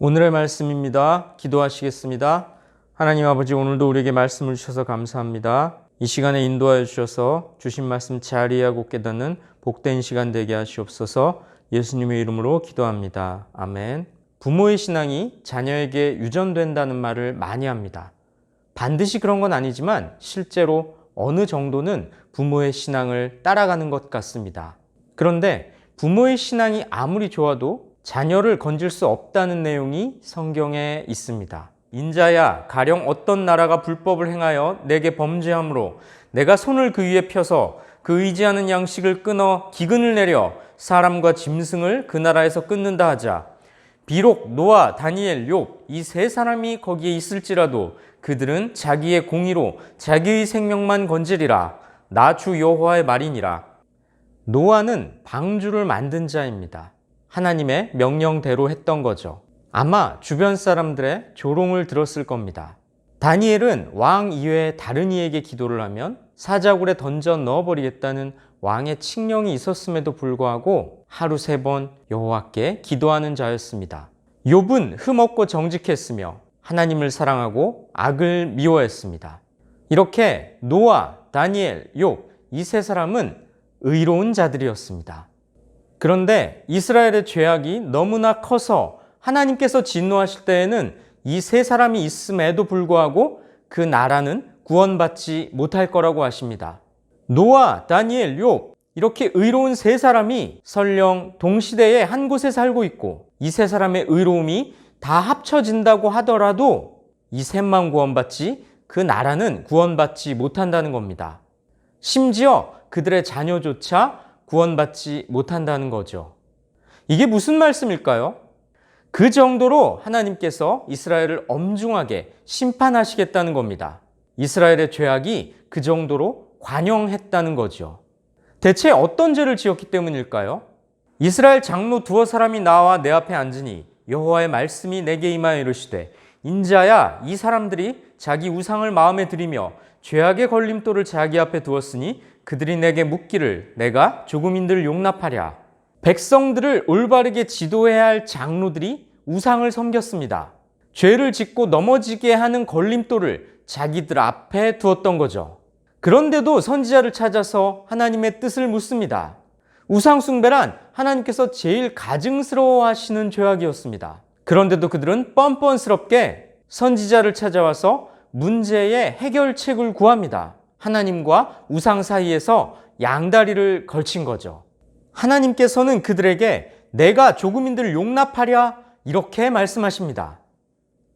오늘의 말씀입니다. 기도하시겠습니다. 하나님 아버지, 오늘도 우리에게 말씀을 주셔서 감사합니다. 이 시간에 인도하여 주셔서 주신 말씀 잘 이해하고 깨닫는 복된 시간 되게 하시옵소서. 예수님의 이름으로 기도합니다. 아멘. 부모의 신앙이 자녀에게 유전된다는 말을 많이 합니다. 반드시 그런 건 아니지만 실제로 어느 정도는 부모의 신앙을 따라가는 것 같습니다. 그런데 부모의 신앙이 아무리 좋아도 자녀를 건질 수 없다는 내용이 성경에 있습니다. 인자야, 가령 어떤 나라가 불법을 행하여 내게 범죄함으로 내가 손을 그 위에 펴서 그 의지하는 양식을 끊어 기근을 내려 사람과 짐승을 그 나라에서 끊는다 하자. 비록 노아, 다니엘, 욥 이 세 사람이 거기에 있을지라도 그들은 자기의 공의로 자기의 생명만 건지리라. 나 주 여호와의 말이니라. 노아는 방주를 만든 자입니다. 하나님의 명령대로 했던 거죠. 아마 주변 사람들의 조롱을 들었을 겁니다. 다니엘은 왕 이외에 다른 이에게 기도를 하면 사자굴에 던져 넣어버리겠다는 왕의 칙령이 있었음에도 불구하고 하루 3번 여호와께 기도하는 자였습니다. 욥은 흠없고 정직했으며 하나님을 사랑하고 악을 미워했습니다. 이렇게 노아, 다니엘, 욥 이 세 사람은 의로운 자들이었습니다. 그런데 이스라엘의 죄악이 너무나 커서 하나님께서 진노하실 때에는 이 세 사람이 있음에도 불구하고 그 나라는 구원받지 못할 거라고 하십니다. 노아, 다니엘, 욥 이렇게 의로운 세 사람이 설령 동시대에 한 곳에 살고 있고 이 세 사람의 의로움이 다 합쳐진다고 하더라도 이 셋만 구원받지 그 나라는 구원받지 못한다는 겁니다. 심지어 그들의 자녀조차 구원받지 못한다는 거죠. 이게 무슨 말씀일까요? 그 정도로 하나님께서 이스라엘을 엄중하게 심판하시겠다는 겁니다. 이스라엘의 죄악이 그 정도로 관영했다는 거죠. 대체 어떤 죄를 지었기 때문일까요? 이스라엘 장로 두어 사람이 나와 내 앞에 앉으니 여호와의 말씀이 내게 임하여 이르시되 인자야, 이 사람들이 자기 우상을 마음에 들이며 죄악의 걸림돌을 자기 앞에 두었으니 그들이 내게 묻기를 내가 조금인들 용납하랴. 백성들을 올바르게 지도해야 할 장로들이 우상을 섬겼습니다. 죄를 짓고 넘어지게 하는 걸림돌을 자기들 앞에 두었던 거죠. 그런데도 선지자를 찾아서 하나님의 뜻을 묻습니다. 우상 숭배란 하나님께서 제일 가증스러워 하시는 죄악이었습니다. 그런데도 그들은 뻔뻔스럽게 선지자를 찾아와서 문제의 해결책을 구합니다. 하나님과 우상 사이에서 양다리를 걸친 거죠. 하나님께서는 그들에게 내가 조금인들 용납하랴 이렇게 말씀하십니다.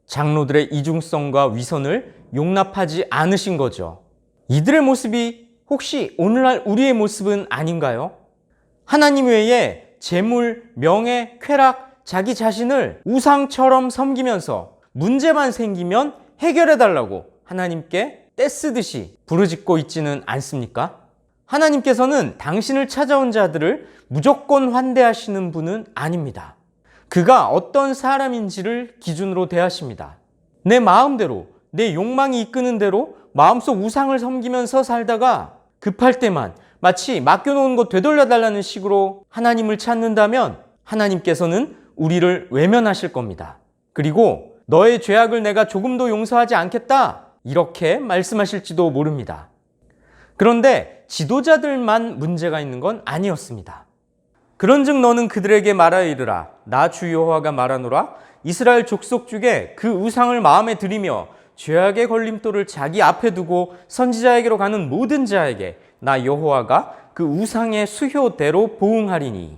장로들의 이중성과 위선을 용납하지 않으신 거죠. 이들의 모습이 혹시 오늘날 우리의 모습은 아닌가요? 하나님 외에 재물, 명예, 쾌락, 자기 자신을 우상처럼 섬기면서 문제만 생기면 해결해달라고 하나님께 떼쓰듯이 부르짖고 있지는 않습니까? 하나님께서는 당신을 찾아온 자들을 무조건 환대하시는 분은 아닙니다. 그가 어떤 사람인지를 기준으로 대하십니다. 내 마음대로, 내 욕망이 이끄는 대로 마음속 우상을 섬기면서 살다가 급할 때만 마치 맡겨놓은 것 되돌려달라는 식으로 하나님을 찾는다면 하나님께서는 우리를 외면하실 겁니다. 그리고 너의 죄악을 내가 조금도 용서하지 않겠다 이렇게 말씀하실지도 모릅니다. 그런데 지도자들만 문제가 있는 건 아니었습니다. 그런즉 너는 그들에게 말하여 이르라. 나 주 여호와가 말하노라. 이스라엘 족속 중에 그 우상을 마음에 들이며 죄악의 걸림돌을 자기 앞에 두고 선지자에게로 가는 모든 자에게 나 여호와가 그 우상의 수효대로 보응하리니.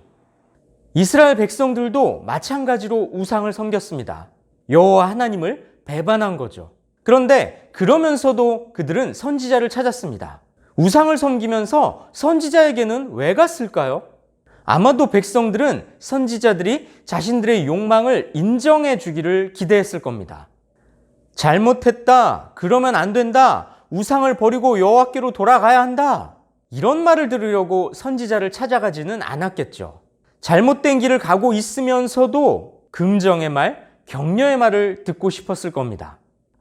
이스라엘 백성들도 마찬가지로 우상을 섬겼습니다. 여호와 하나님을 배반한 거죠. 그런데 그러면서도 그들은 선지자를 찾았습니다. 우상을 섬기면서 선지자에게는 왜 갔을까요? 아마도 백성들은 선지자들이 자신들의 욕망을 인정해 주기를 기대했을 겁니다. 잘못했다, 그러면 안 된다, 우상을 버리고 여호와께로 돌아가야 한다 이런 말을 들으려고 선지자를 찾아가지는 않았겠죠. 잘못된 길을 가고 있으면서도 긍정의 말, 격려의 말을 듣고 싶었을 겁니다.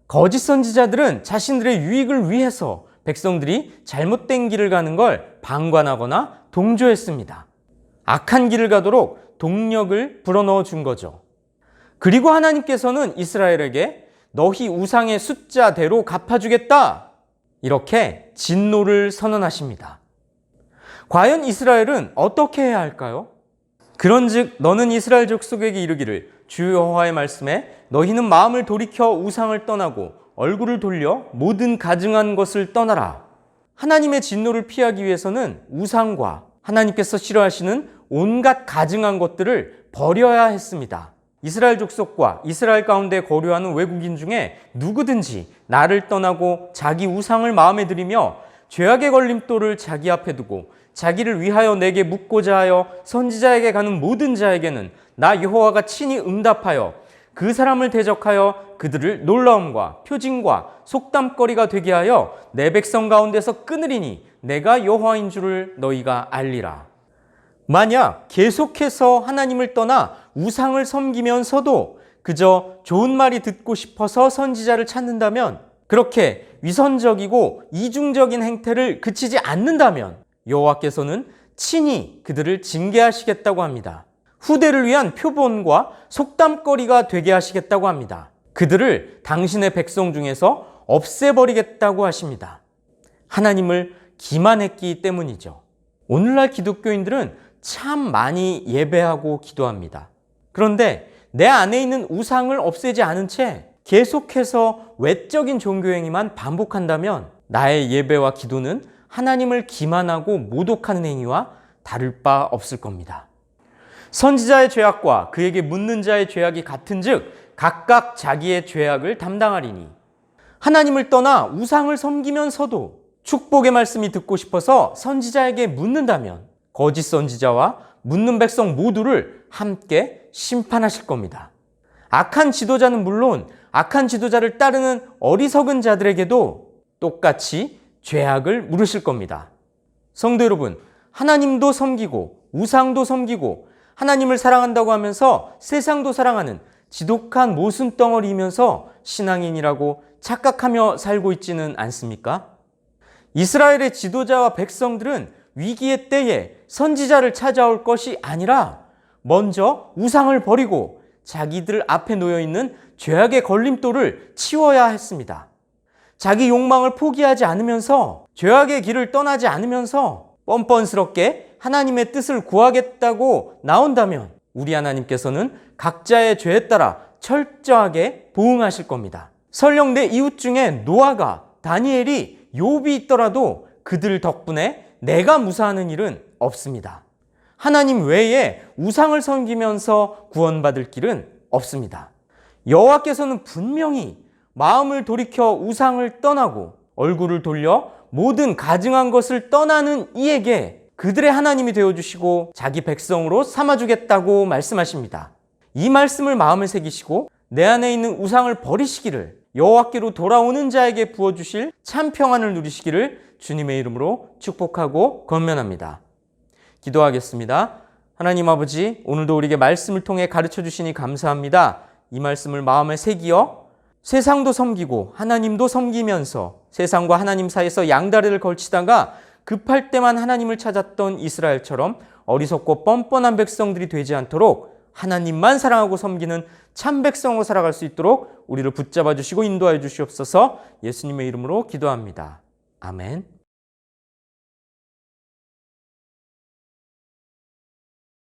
거짓 선지자들은 자신들의 유익을 위해서 백성들이 잘못된 길을 가는 걸 방관하거나 동조했습니다. 악한 길을 가도록 동력을 불어넣어 준 거죠. 그리고 하나님께서는 이스라엘에게 너희 우상의 숫자대로 갚아주겠다, 이렇게 진노를 선언하십니다. 과연 이스라엘은 어떻게 해야 할까요? 그런즉 너는 이스라엘 족속에게 이르기를 주 여호와의 말씀에 너희는 마음을 돌이켜 우상을 떠나고 얼굴을 돌려 모든 가증한 것을 떠나라. 하나님의 진노를 피하기 위해서는 우상과 하나님께서 싫어하시는 온갖 가증한 것들을 버려야 했습니다. 이스라엘 족속과 이스라엘 가운데 거류하는 외국인 중에 누구든지 나를 떠나고 자기 우상을 마음에 들이며 죄악의 걸림돌을 자기 앞에 두고 자기를 위하여 내게 묻고자 하여 선지자에게 가는 모든 자에게는 나 여호와가 친히 응답하여 그 사람을 대적하여 그들을 놀라움과 표징과 속담거리가 되게 하여 내 백성 가운데서 끊으리니 내가 여호와인 줄을 너희가 알리라. 만약 계속해서 하나님을 떠나 우상을 섬기면서도 그저 좋은 말이 듣고 싶어서 선지자를 찾는다면, 그렇게 위선적이고 이중적인 행태를 그치지 않는다면 여호와께서는 친히 그들을 징계하시겠다고 합니다. 후대를 위한 표본과 속담거리가 되게 하시겠다고 합니다. 그들을 당신의 백성 중에서 없애버리겠다고 하십니다. 하나님을 기만했기 때문이죠. 오늘날 기독교인들은 참 많이 예배하고 기도합니다. 그런데 내 안에 있는 우상을 없애지 않은 채 계속해서 외적인 종교행위만 반복한다면 나의 예배와 기도는 하나님을 기만하고 모독하는 행위와 다를 바 없을 겁니다. 선지자의 죄악과 그에게 묻는 자의 죄악이 같은즉 각각 자기의 죄악을 담당하리니, 하나님을 떠나 우상을 섬기면서도 축복의 말씀이 듣고 싶어서 선지자에게 묻는다면 거짓 선지자와 묻는 백성 모두를 함께 심판하실 겁니다. 악한 지도자는 물론 악한 지도자를 따르는 어리석은 자들에게도 똑같이 죄악을 물으실 겁니다. 성도 여러분, 하나님도 섬기고 우상도 섬기고 하나님을 사랑한다고 하면서 세상도 사랑하는 지독한 모순덩어리이면서 신앙인이라고 착각하며 살고 있지는 않습니까? 이스라엘의 지도자와 백성들은 위기의 때에 선지자를 찾아올 것이 아니라 먼저 우상을 버리고 자기들 앞에 놓여있는 죄악의 걸림돌을 치워야 했습니다. 자기 욕망을 포기하지 않으면서 죄악의 길을 떠나지 않으면서 뻔뻔스럽게 하나님의 뜻을 구하겠다고 나온다면 우리 하나님께서는 각자의 죄에 따라 철저하게 보응하실 겁니다. 설령 내 이웃 중에 노아가, 다니엘이, 욥이 있더라도 그들 덕분에 내가 무사하는 일은 없습니다. 하나님 외에 우상을 섬기면서 구원받을 길은 없습니다. 여호와께서는 분명히 마음을 돌이켜 우상을 떠나고 얼굴을 돌려 모든 가증한 것을 떠나는 이에게 그들의 하나님이 되어주시고 자기 백성으로 삼아주겠다고 말씀하십니다. 이 말씀을 마음에 새기시고 내 안에 있는 우상을 버리시기를, 여호와께로 돌아오는 자에게 부어주실 참 평안을 누리시기를 주님의 이름으로 축복하고 권면합니다. 기도하겠습니다. 하나님 아버지, 오늘도 우리에게 말씀을 통해 가르쳐 주시니 감사합니다. 이 말씀을 마음에 새기어 세상도 섬기고 하나님도 섬기면서 세상과 하나님 사이에서 양다리를 걸치다가 급할 때만 하나님을 찾았던 이스라엘처럼 어리석고 뻔뻔한 백성들이 되지 않도록 하나님만 사랑하고 섬기는 참 백성으로 살아갈 수 있도록 우리를 붙잡아 주시고 인도하여 주시옵소서. 예수님의 이름으로 기도합니다. 아멘.